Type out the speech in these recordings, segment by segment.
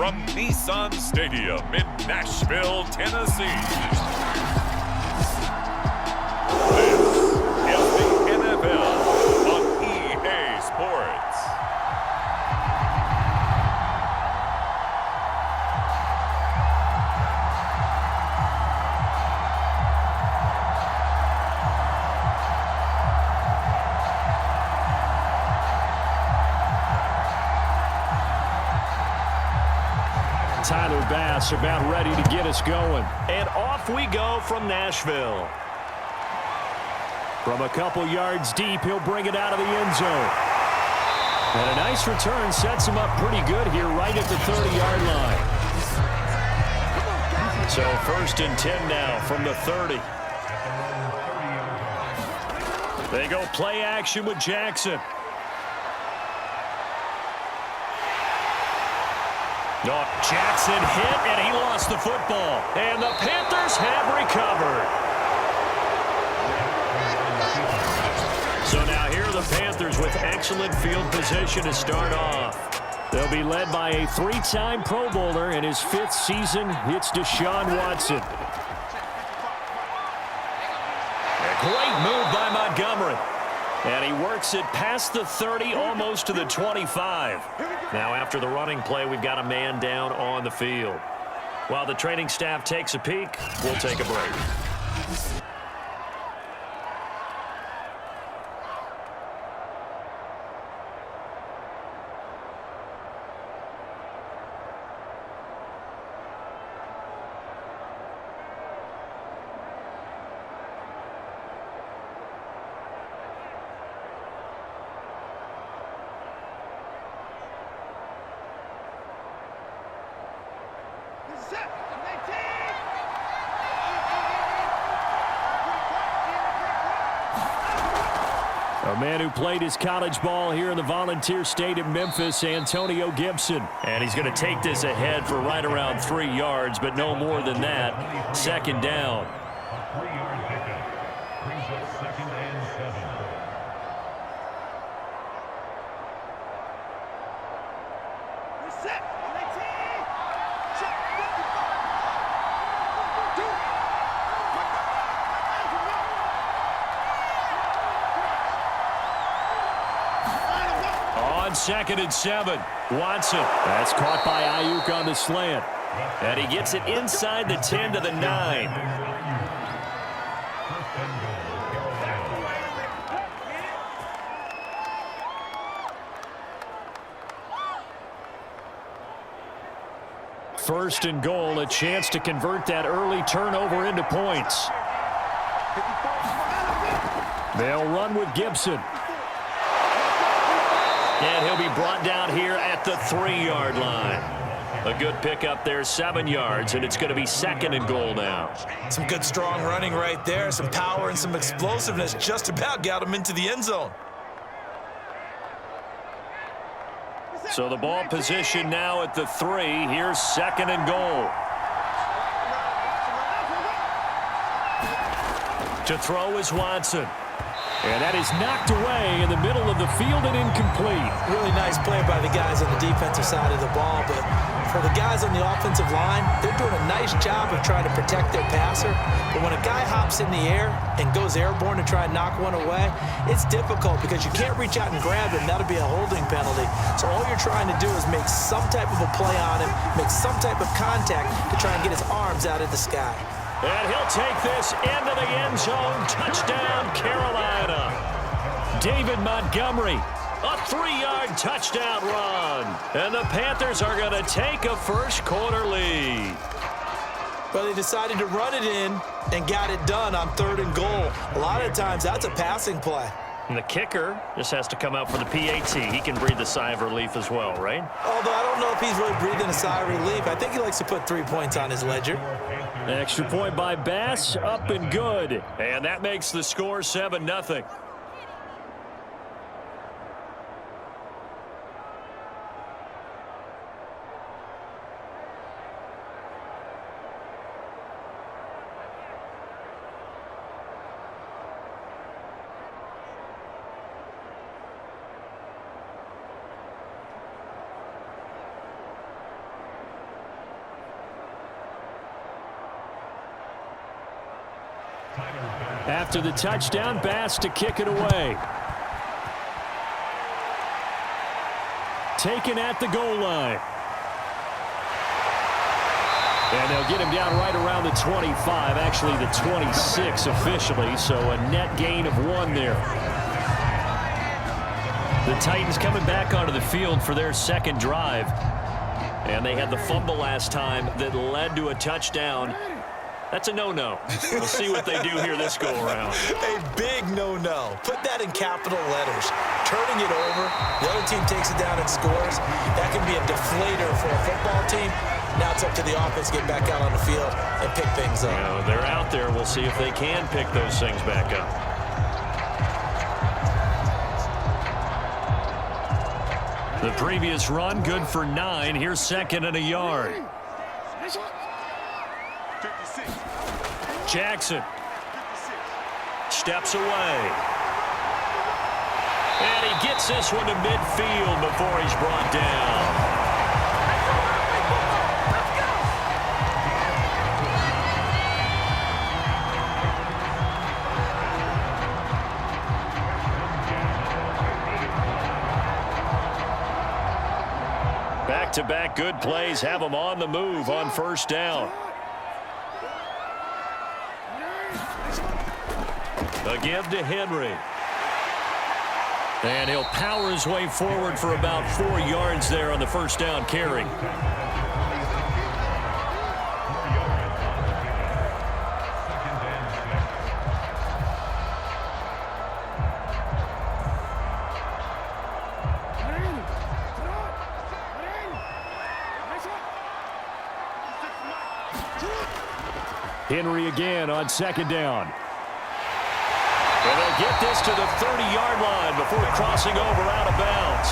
from Nissan Stadium in Nashville, Tennessee. This is the NFL on EA Sports. Tyler Bass about ready to get us going. And off we go from Nashville. From a couple yards deep, he'll bring it out of the end zone. And a nice return sets him up pretty good here right at the 30-yard line. So 1st and 10 now from the 30. They go play action with Jackson. Oh, Jackson hit, and he lost the football. And the Panthers have recovered. So now here are the Panthers with excellent field position to start off. They'll be led by a 3-time Pro Bowler in his 5th season. It's Deshaun Watson. A great move by Montgomery. And he works it past the 30, almost to the 25. Now after the running play, we've got a man down on the field. While the training staff takes a peek, we'll take a break. A man who played his college ball here in the Volunteer State of Memphis, Antonio Gibson. And he's going to take this ahead for right around 3 yards, but no more than that. 2nd down. On 2nd and 7, Watson. That's caught by Ayuk on the slant. And he gets it inside the 10 to the 9. First and goal, a chance to convert that early turnover into points. They'll run with Gibson. And he'll be brought down here at the 3-yard line. A good pickup there, 7 yards, and it's going to be 2nd and goal now. Some good strong running right there, some power and some explosiveness just about got him into the end zone. So the ball position now at the 3. Here's 2nd and goal. To throw is Watson. And that is knocked away in the middle of the field and incomplete. Really nice play by the guys on the defensive side of the ball, but for the guys on the offensive line, they're doing a nice job of trying to protect their passer. But when a guy hops in the air and goes airborne to try and knock one away, it's difficult because you can't reach out and grab him. That'll be a holding penalty. So all you're trying to do is make some type of a play on him, make some type of contact to try and get his arms out of the sky. And he'll take this into the end zone. Touchdown, Carolina. David Montgomery, a 3-yard touchdown run. And the Panthers are going to take a first-quarter lead. Well, they decided to run it in and got it done on 3rd and goal. A lot of times, that's a passing play. And the kicker just has to come out for the PAT. He can breathe a sigh of relief as well, right? Although I don't know if he's really breathing a sigh of relief. I think he likes to put 3 points on his ledger. Extra point by Bass, up and good. And that makes the score 7-0. After the touchdown, Bass to kick it away. Taken at the goal line. And they'll get him down right around the 25, actually the 26 officially, so a net gain of 1 there. The Titans coming back onto the field for their second drive. And they had the fumble last time that led to a touchdown. That's a no-no. We'll see what they do here this go-around. A big no-no. Put that in capital letters. Turning it over, the other team takes it down and scores. That can be a deflator for a football team. Now it's up to the offense to get back out on the field and pick things up. They're out there. We'll see if they can pick those things back up. The previous run, good for 9. Here's second and a yard. Jackson steps away. And he gets this one to midfield before he's brought down. Back-to-back good plays have them on the move on first down. A give to Henry. And he'll power his way forward for about 4 yards there on the first down carry. Henry again on second down. And they'll get this to the 30-yard line before crossing over out of bounds.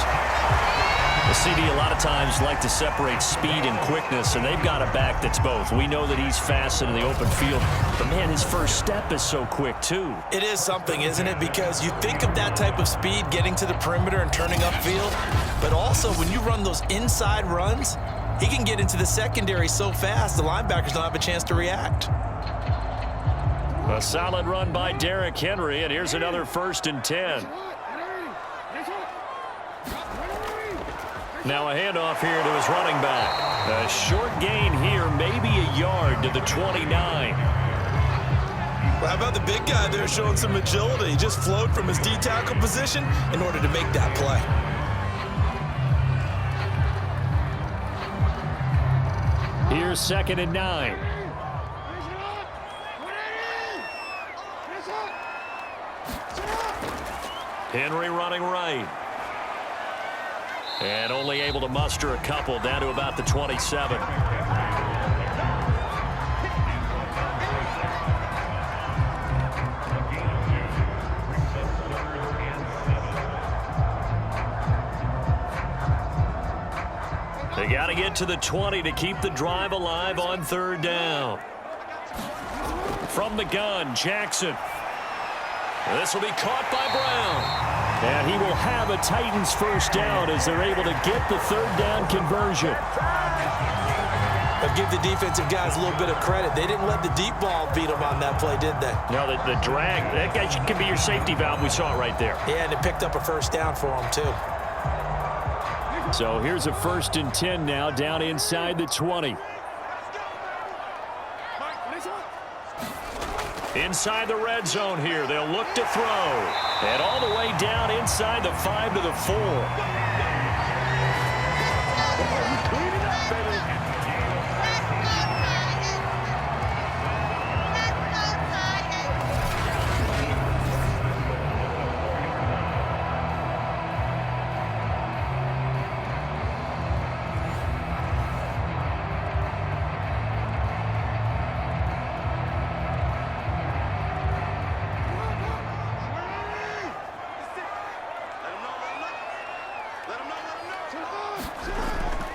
The CD a lot of times like to separate speed and quickness, and they've got a back that's both. We know that he's fast in the open field, but, man, his first step is so quick, too. It is something, isn't it? Because you think of that type of speed getting to the perimeter and turning upfield, but also when you run those inside runs, he can get into the secondary so fast the linebackers don't have a chance to react. A solid run by Derrick Henry, and here's another 1st and 10. Now a handoff here to his running back. A short gain here, maybe a yard to the 29. Well, how about the big guy there showing some agility? He just flowed from his D-tackle position in order to make that play. Here's 2nd and 9. Henry running right. And only able to muster a couple down to about the 27. They got to get to the 20 to keep the drive alive on 3rd down. From the gun, Jackson. This will be caught by Brown. And he will have a Titans first down as they're able to get the 3rd down conversion. But give the defensive guys a little bit of credit. They didn't let the deep ball beat them on that play, did they? No, the drag, that guy could be your safety valve. We saw it right there. Yeah, and it picked up a first down for them, too. So here's a 1st and 10 now, down inside the 20. Inside the red zone here. They'll look to throw. And all the way down inside the 5 to the 4.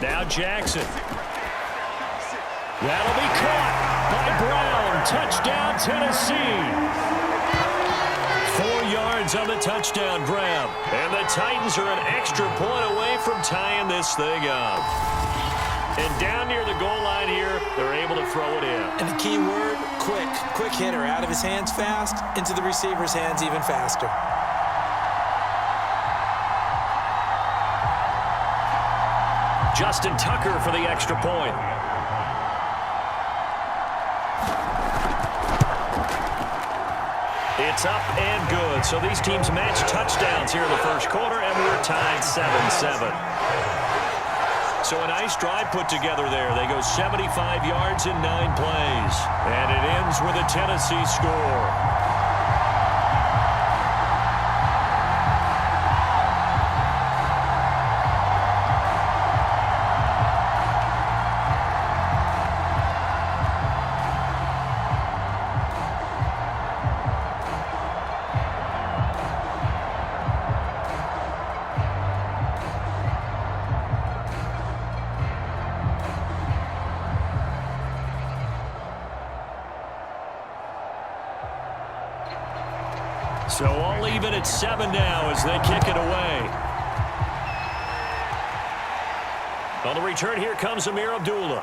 Now Jackson. That'll be caught by Brown. Touchdown, Tennessee. 4 yards on the touchdown grab. And the Titans are an extra point away from tying this thing up. And down near the goal line here, they're able to throw it in. And the key word, quick. Quick hitter, out of his hands fast, into the receiver's hands even faster. Justin Tucker for the extra point. It's up and good. So these teams match touchdowns here in the first quarter, and we're tied 7-7. So a nice drive put together there. They go 75 yards in 9 plays. And it ends with a Tennessee score. So all even at 7 now as they kick it away. On the return, here comes Amir Abdullah.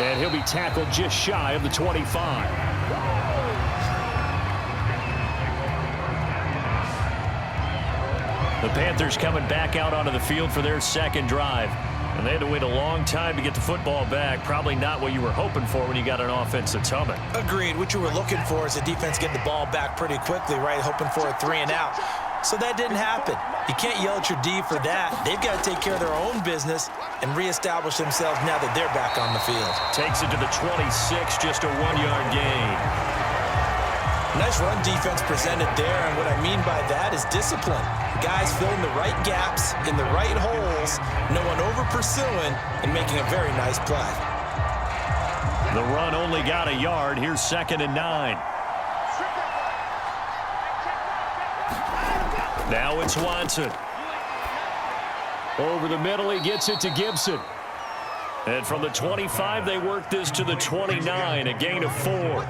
And he'll be tackled just shy of the 25. The Panthers coming back out onto the field for their second drive. And they had to wait a long time to get the football back. Probably not what you were hoping for when you got an offense that's humming. Agreed. What you were looking for is the defense getting the ball back pretty quickly, right? Hoping for a 3 and out. So that didn't happen. You can't yell at your D for that. They've got to take care of their own business and reestablish themselves now that they're back on the field. Takes it to the 26, just a 1-yard gain. Nice run defense presented there, and what I mean by that is discipline. Guys filling the right gaps in the right holes, no one over-pursuing, and making a very nice play. The run only got a yard. Here's 2nd and 9. Now it's Watson. Over the middle, he gets it to Gibson. And from the 25, they work this to the 29, a gain of 4.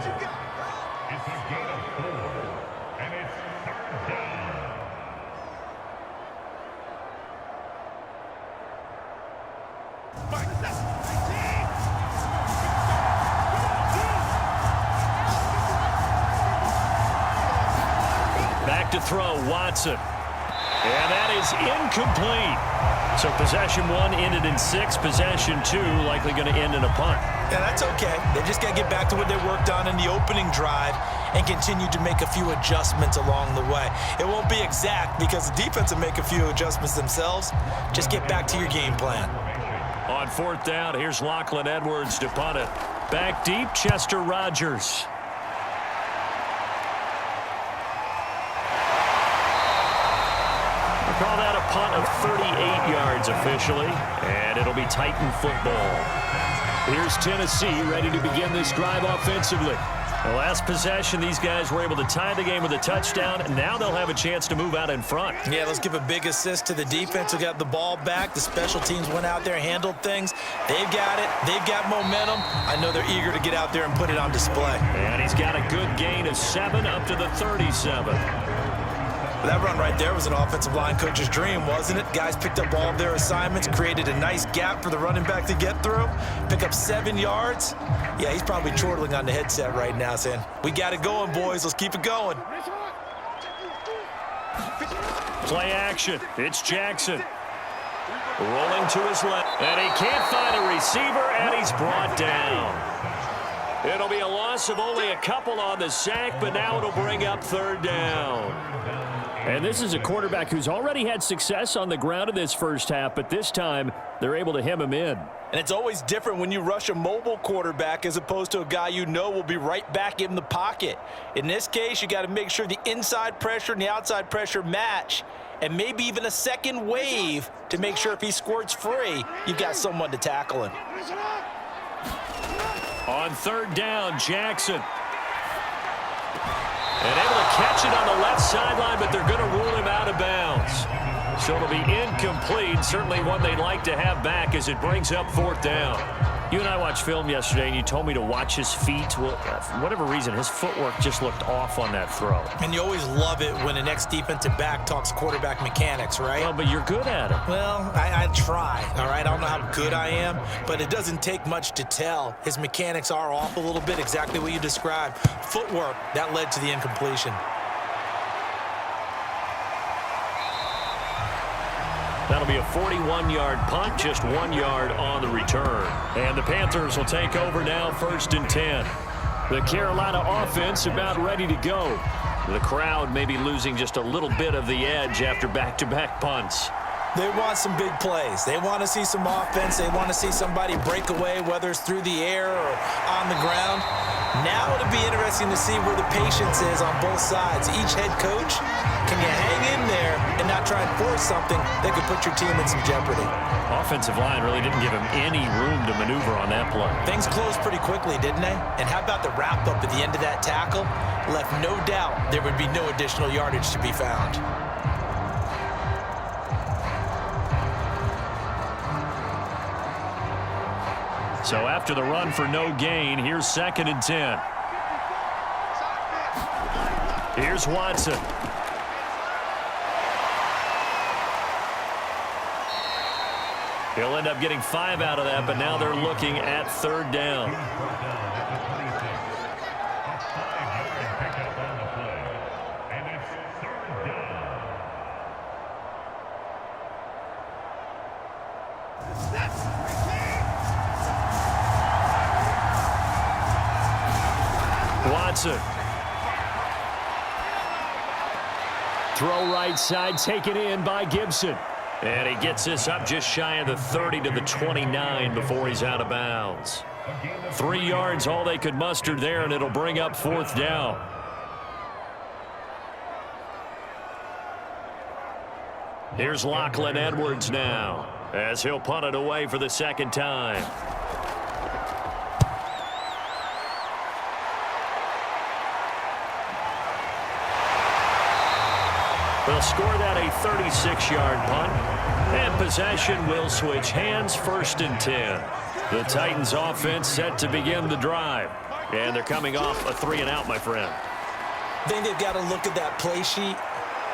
Back to throw, Watson. And that is incomplete. So possession 1 ended in 6. Possession 2 likely going to end in a punt. Yeah, that's okay. They just got to get back to what they worked on in the opening drive and continue to make a few adjustments along the way. It won't be exact because the defense will make a few adjustments themselves. Just get back to your game plan. On 4th down, here's Lachlan Edwards to punt it. Back deep, Chester Rogers. We'll call that a punt of 38 yards officially, and it'll be Titan football. Here's Tennessee ready to begin this drive offensively. The last possession, these guys were able to tie the game with a touchdown. Now they'll have a chance to move out in front. Yeah, let's give a big assist to the defense who got the ball back. The special teams went out there, handled things. They've got it. They've got momentum. I know they're eager to get out there and put it on display. And he's got a good gain of 7 up to the 37. That run right there was an offensive line coach's dream, wasn't it? Guys picked up all of their assignments, created a nice gap for the running back to get through, pick up 7 yards. Yeah, he's probably chortling on the headset right now saying, we got it going, boys. Let's keep it going. Play action. It's Jackson. Rolling to his left. And he can't find a receiver, and he's brought down. It'll be a loss of only a couple on the sack, but now it'll bring up 3rd down. And this is a quarterback who's already had success on the ground in this first half, but this time they're able to hem him in. And it's always different when you rush a mobile quarterback as opposed to a guy you know will be right back in the pocket. In this case, you got to make sure the inside pressure and the outside pressure match, and maybe even a second wave to make sure if he squirts free, you've got someone to tackle him. On 3rd down, Jackson. And able to catch it on the left sideline, but they're going to rule him out of bounds. So it'll be incomplete, certainly one they'd like to have back as it brings up 4th down. You and I watched film yesterday, and you told me to watch his feet. Well, for whatever reason, his footwork just looked off on that throw. And you always love it when an ex-defensive back talks quarterback mechanics, right? Well, but you're good at it. Well, I try, all right? I don't know how good I am, but it doesn't take much to tell. His mechanics are off a little bit, exactly what you described. Footwork, that led to the incompletion. That'll be a 41-yard punt, just 1 yard on the return. And the Panthers will take over now, 1st and 10. The Carolina offense about ready to go. The crowd may be losing just a little bit of the edge after back-to-back punts. They want some big plays. They want to see some offense. They want to see somebody break away, whether it's through the air or on the ground. Now it'll be interesting to see where the patience is on both sides. Each head coach, can you hang in there and not try and force something that could put your team in some jeopardy? Offensive line really didn't give him any room to maneuver on that play. Things closed pretty quickly, didn't they? And how about the wrap-up at the end of that tackle? Left no doubt there would be no additional yardage to be found. So after the run for no gain, here's 2nd and 10. Here's Watson. He'll end up getting 5 out of that, but now they're looking at 3rd down. Watson. Throw right side, taken in by Gibson. And he gets this up just shy of the 30 to the 29 before he's out of bounds. 3 yards, all they could muster there, and it'll bring up 4th down. Here's Lachlan Edwards now, as he'll punt it away for the 2nd time. They'll score that a 36-yard punt, and possession will switch hands, 1st and 10. The Titans offense set to begin the drive, and they're coming off a 3-and-out, my friend. I think they've got to look at that play sheet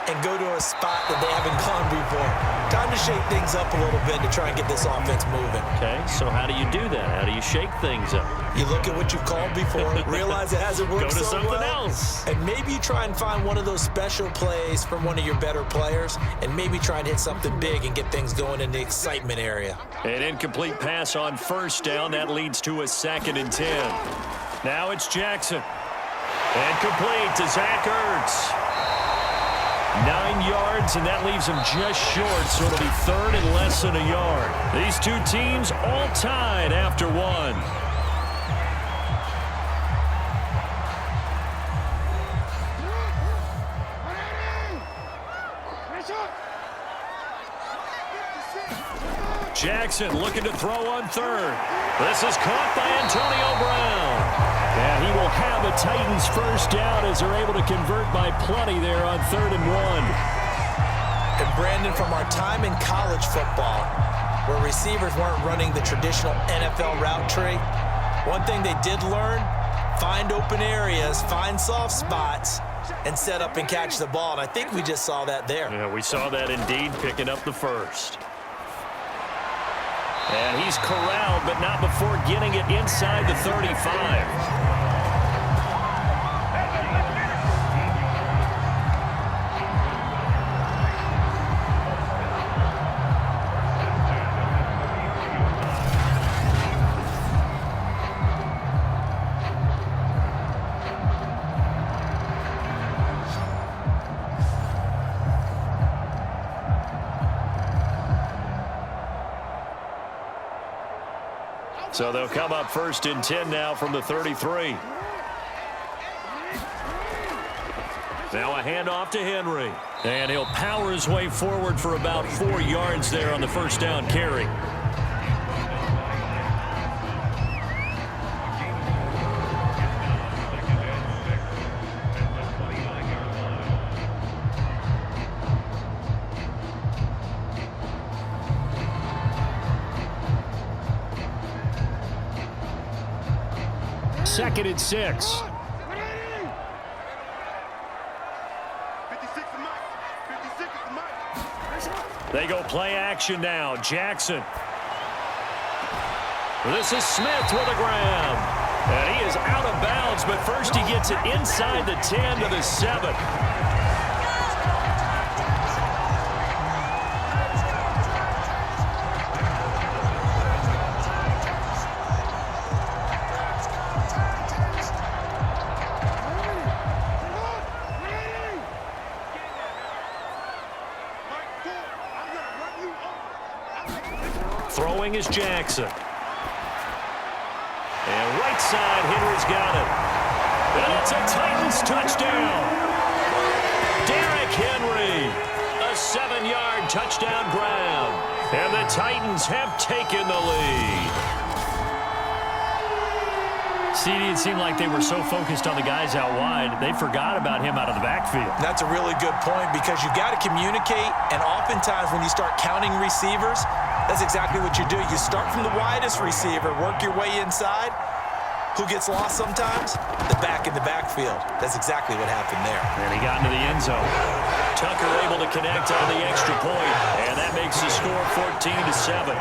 and go to a spot that they haven't gone before. Time to shake things up a little bit to try and get this offense moving. Okay, so how do you do that? How do you shake things up? You look at what you've called before, realize it hasn't worked Go to so something well, else. and maybe you try and find one of those special plays from one of your better players, and maybe try and hit something big and get things going in the excitement area. An incomplete pass on 1st down. That leads to a 2nd and 10. Now it's Jackson. And complete to Zach Ertz. 9 yards, and that leaves him just short, so it'll be 3rd and less than a yard. These two teams all tied after 1. Jackson looking to throw on 3rd. This is caught by Antonio Brown. And he will have a Titans 1st down as they're able to convert by plenty there on 3rd and 1. And Brandon, from our time in college football, where receivers weren't running the traditional NFL route tree, one thing they did learn, find open areas, find soft spots, and set up and catch the ball. And I think we just saw that there. Yeah, we saw that indeed, picking up the 1st. And he's corralled, but not before getting it inside the 35. So they'll come up 1st and 10 now from the 33. Now a handoff to Henry. And he'll power his way forward for about 4 yards there on the 1st down carry. 2nd and 6. They go play action now. Jackson. This is Smith with a grab. And he is out of bounds, but first he gets it inside the 10 to the 7. Throwing is Jackson. And right side, Henry's got it. And it's a Titans touchdown. Derrick Henry, a 7-yard touchdown grab. And the Titans have taken the lead. CD, it seemed like they were so focused on the guys out wide, they forgot about him out of the backfield. That's a really good point because you got to communicate, and oftentimes when you start counting receivers, that's exactly what you do. You start from the widest receiver, work your way inside. Who gets lost sometimes? The back in the backfield. That's exactly what happened there. And he got into the end zone. Tucker able to connect on the extra point, and that makes the score 14-7.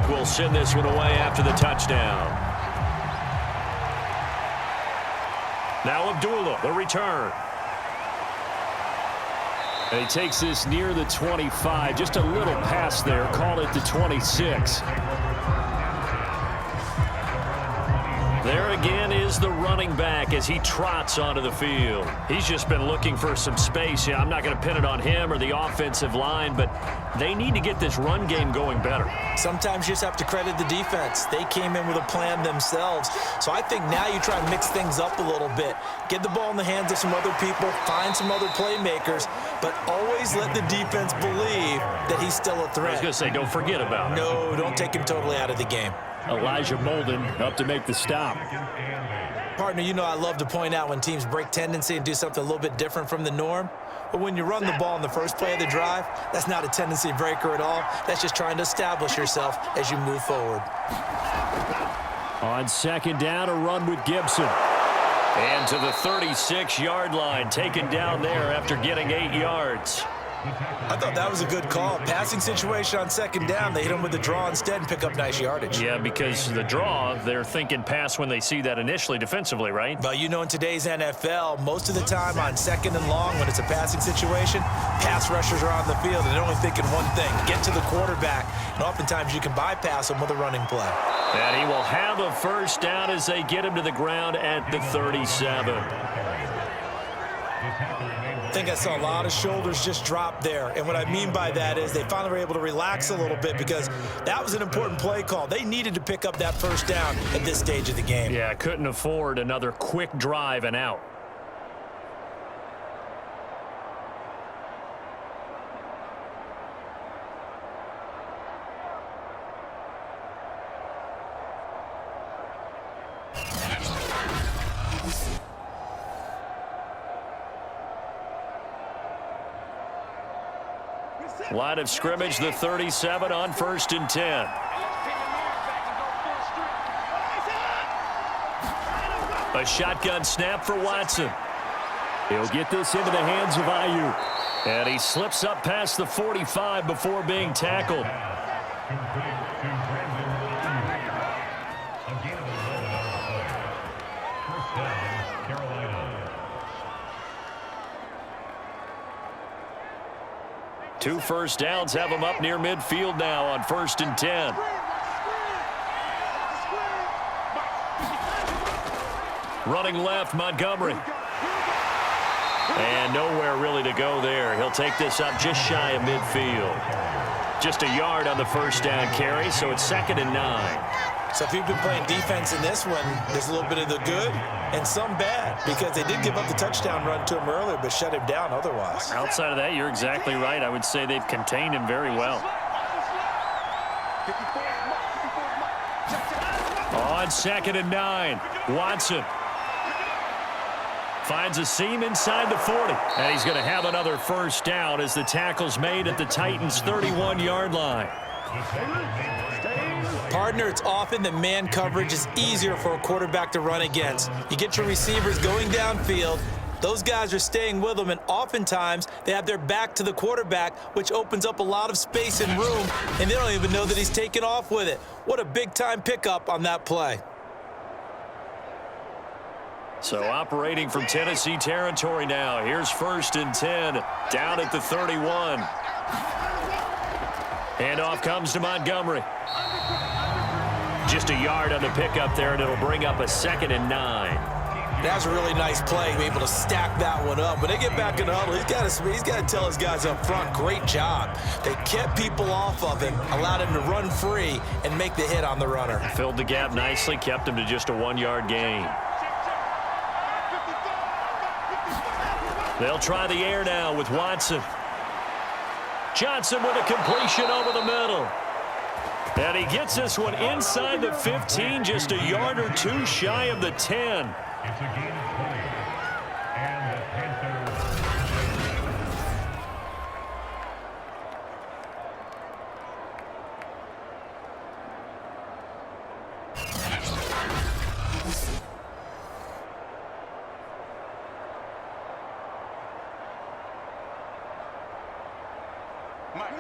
Will send this one away after the touchdown. Now Abdullah, the return. And he takes this near the 25. Just a little pass there. Call it the 26. There again is the running back as he trots onto the field. He's just been looking for some space. Yeah, I'm not going to pin it on him or the offensive line, but they need to get this run game going better. Sometimes you just have to credit the defense. They came in with a plan themselves. So I think now you try and mix things up a little bit. Get the ball in the hands of some other people, find some other playmakers, but always let the defense believe that he's still a threat. I was going to say, don't forget about it. No, don't take him totally out of the game. Elijah Molden up to make the stop. Partner, you know I love to point out when teams break tendency and do something a little bit different from the norm. But when you run the ball in the first play of the drive, that's not a tendency breaker at all. That's just trying to establish yourself as you move forward. On 2nd down, a run with Gibson. And to the 36-yard line, taken down there after getting 8 yards. I thought that was a good call. Passing situation on 2nd down. They hit him with the draw instead and pick up nice yardage. Yeah, because the draw, they're thinking pass when they see that initially defensively, right? But you know in today's NFL, most of the time on 2nd and long when it's a passing situation, pass rushers are on the field and they're only thinking one thing, get to the quarterback. And oftentimes you can bypass them with a running play. And he will have a first down as they get him to the ground at the 37. I think I saw a lot of shoulders just drop there. And what I mean by that is they finally were able to relax a little bit because that was an important play call. They needed to pick up that first down at this stage of the game. Yeah, couldn't afford another quick drive and out. Line of scrimmage, the 37 on 1st and 10. A shotgun snap for Watson. He'll get this into the hands of Ayuk. And he slips up past the 45 before being tackled. Two first downs have him up near midfield now on 1st and 10. Running left, Montgomery. And nowhere really to go there. He'll take this up just shy of midfield. Just a yard on the first down carry, so it's 2nd and 9. So if you've been playing defense in this one, there's a little bit of the good and some bad, because they did give up the touchdown run to him earlier but shut him down otherwise. Outside of that, you're exactly right. I would say they've contained him very well. On 2nd and 9, Watson finds a seam inside the 40. And he's going to have another first down as the tackle's made at the Titans' 31-yard line. Partner, it's often that man coverage is easier for a quarterback to run against. You get your receivers going downfield. Those guys are staying with them, and oftentimes they have their back to the quarterback, which opens up a lot of space and room, and they don't even know that he's taken off with it. What a big-time pickup on that play. So operating from Tennessee territory now. Here's 1st and 10, down at the 31. Handoff comes to Montgomery. Just a yard on the pickup there, and it'll bring up a 2nd and 9. That's a really nice play, be able to stack that one up. When they get back in the huddle, he's got to tell his guys up front, great job. They kept people off of him, allowed him to run free and make the hit on the runner. Filled the gap nicely, kept him to just a 1-yard gain. They'll try the air now with Watson. Johnson with a completion over the middle. And he gets this one inside the 15, just a yard or two shy of the 10. It's a game of play. And the Panthers.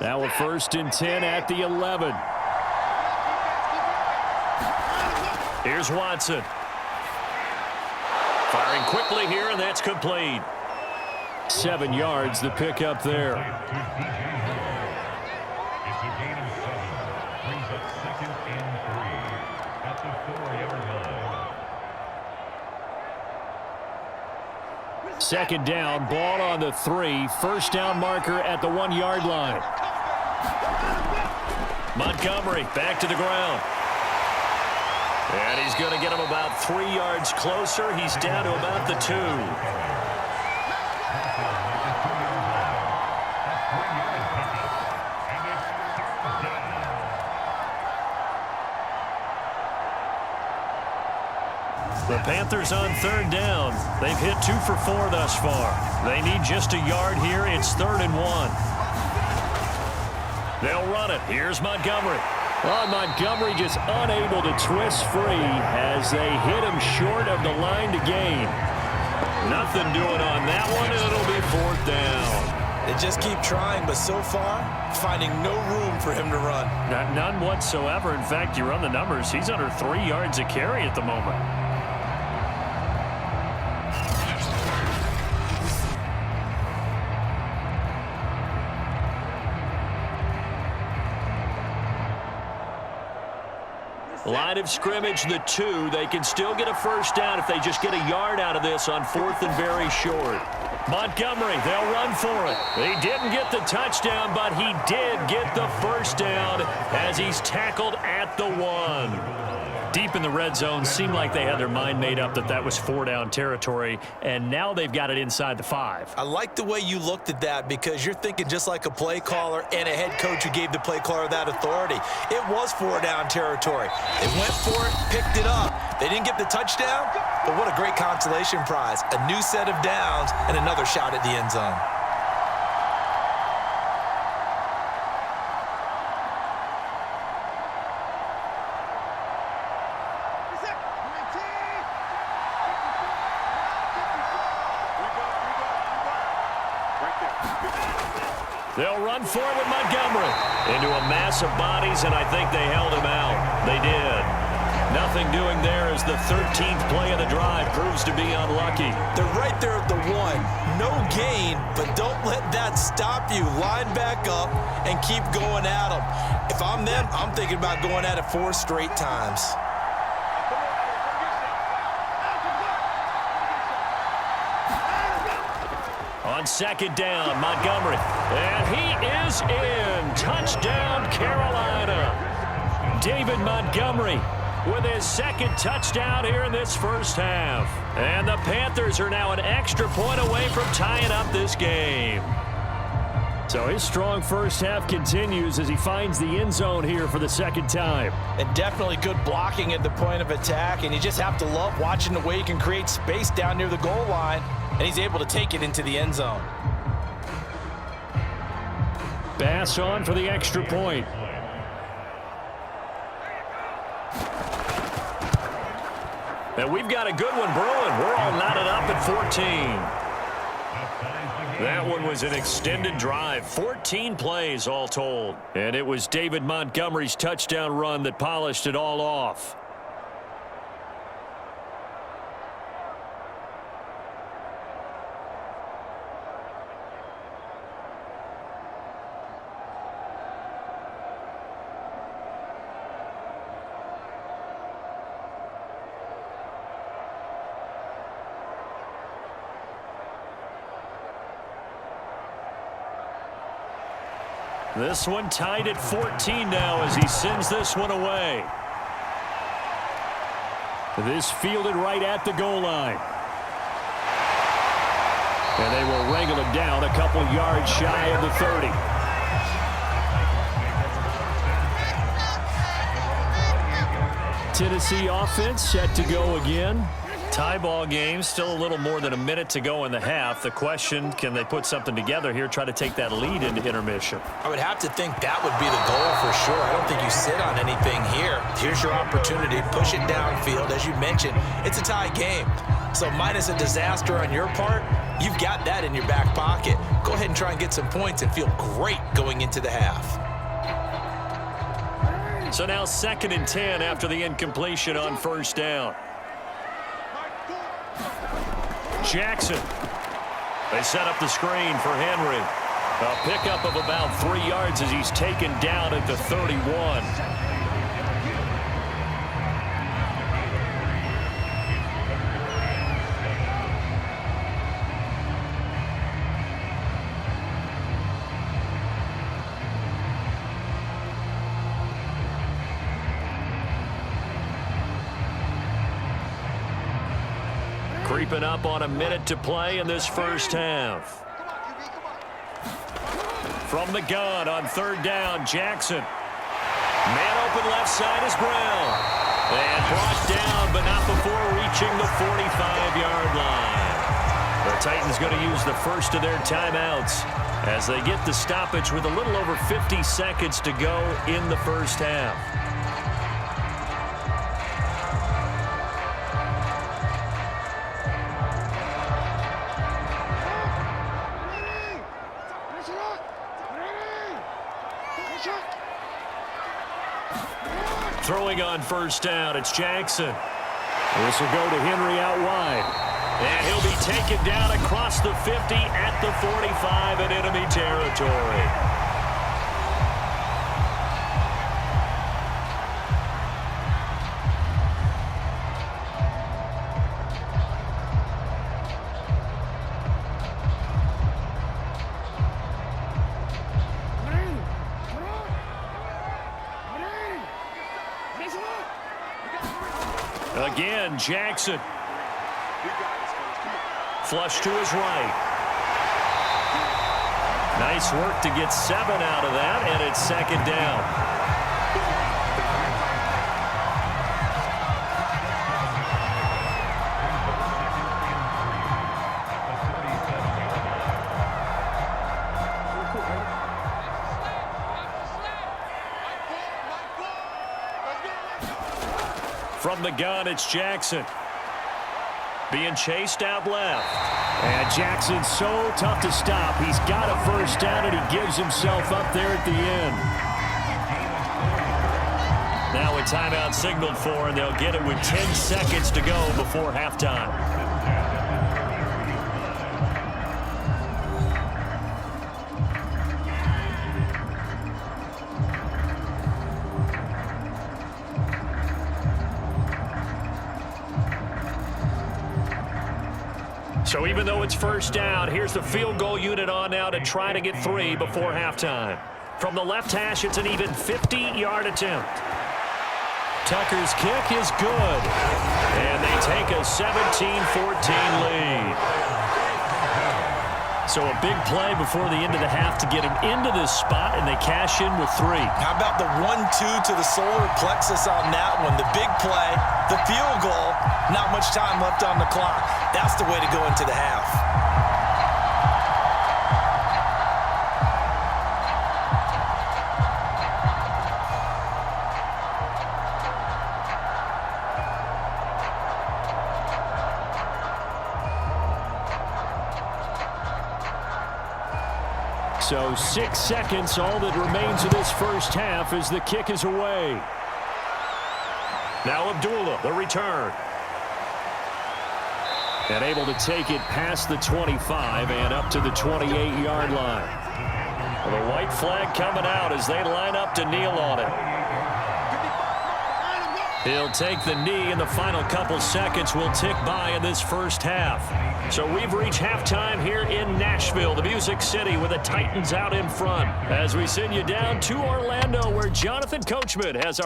Now a 1st and 10 at the 11. Here's Watson. Firing quickly here, and that's complete. 7 yards, the pickup there. It's a gain of 7. Brings up 2nd and 3 at the 4-yard line. 2nd down, ball on the 3. First down marker at the 1-yard line. Montgomery back to the ground. And he's going to get him about 3 yards closer. He's down to about the 2. The Panthers on 3rd down. They've hit 2 for 4 thus far. They need just a yard here. It's 3rd and 1. They'll run it. Here's Montgomery. Oh, Montgomery just unable to twist free as they hit him short of the line to gain. Nothing doing on that one, and it'll be 4th down. They just keep trying, but so far, finding no room for him to run. None whatsoever. In fact, you run the numbers. He's under 3 yards a carry at the moment. Line of scrimmage, the 2. They can still get a first down if they just get a yard out of this on 4th and very short. Montgomery, they'll run for it. He didn't get the touchdown, but he did get the first down as he's tackled at the 1. Deep in the red zone, seemed like they had their mind made up that that was 4-down territory, and now they've got it inside the 5. I like the way you looked at that, because you're thinking just like a play caller and a head coach who gave the play caller that authority. It was 4-down territory. They went for it, picked it up. They didn't get the touchdown, but what a great consolation prize. A new set of downs and another shot at the end zone. They'll run forward with Montgomery into a mass of bodies, and I think they held him out. They did. Nothing doing there as the 13th play of the drive proves to be unlucky. They're right there at the 1. No gain, but don't let that stop you. Line back up and keep going at them. If I'm them, I'm thinking about going at it 4 straight times. On 2nd down, Montgomery. And he is in. Touchdown, Carolina. David Montgomery with his second touchdown here in this first half. And the Panthers are now an extra point away from tying up this game. So his strong first half continues as he finds the end zone here for the second time. And definitely good blocking at the point of attack, and you just have to love watching the way he can create space down near the goal line, and he's able to take it into the end zone. Pass on for the extra point. And we've got a good one brewing. We're all knotted up at 14. That one was an extended drive, 14 plays all told. And it was David Montgomery's touchdown run that polished it all off. This one tied at 14 now as he sends this one away. This fielded right at the goal line. And they will wrangle him down a couple yards shy of the 30. Tennessee offense set to go again. Tie ball game, still a little more than a minute to go in the half. The question, can they put something together here, try to take that lead into intermission? I would have to think that would be the goal for sure. I don't think you sit on anything here. Here's your opportunity. Push it downfield. As you mentioned, it's a tie game. So minus a disaster on your part, you've got that in your back pocket. Go ahead and try and get some points and feel great going into the half. So now 2nd and 10 after the incompletion on first down. Jackson. They set up the screen for Henry. A pickup of about 3 yards as he's taken down at the 31. Creeping up on a minute to play in this first half. From the gun on 3rd down, Jackson. Man open left side is Brown. And brought down, but not before reaching the 45-yard line. The Titans going to use the first of their timeouts as they get the stoppage with a little over 50 seconds to go in the first half. Throwing on first down, it's Jackson. This will go to Henry out wide. And he'll be taken down across the 50 at the 45 in enemy territory. Again, Jackson. Flush to his right. Nice work to get 7 out of that, and it's 2nd down. From the gun, it's Jackson. Being chased out left. And Jackson's so tough to stop. He's got a first down, and he gives himself up there at the end. Now a timeout signaled for, and they'll get it with 10 seconds to go before halftime. So even though it's first down, here's the field goal unit on now to try to get 3 before halftime. From the left hash, it's an even 50-yard attempt. Tucker's kick is good. And they take a 17-14 lead. So a big play before the end of the half to get them into this spot, and they cash in with 3. How about the 1-2 to the solar plexus on that one? The big play, the field goal, not much time left on the clock. That's the way to go into the half. So 6 seconds, all that remains of this first half as the kick is away. Now Abdullah, the return. And able to take it past the 25 and up to the 28-yard line. Well, the white flag coming out as they line up to kneel on it. He'll take the knee, and the final couple seconds will tick by in this first half. So we've reached halftime here in Nashville, the Music City, with the Titans out in front. As we send you down to Orlando, where Jonathan Coachman has our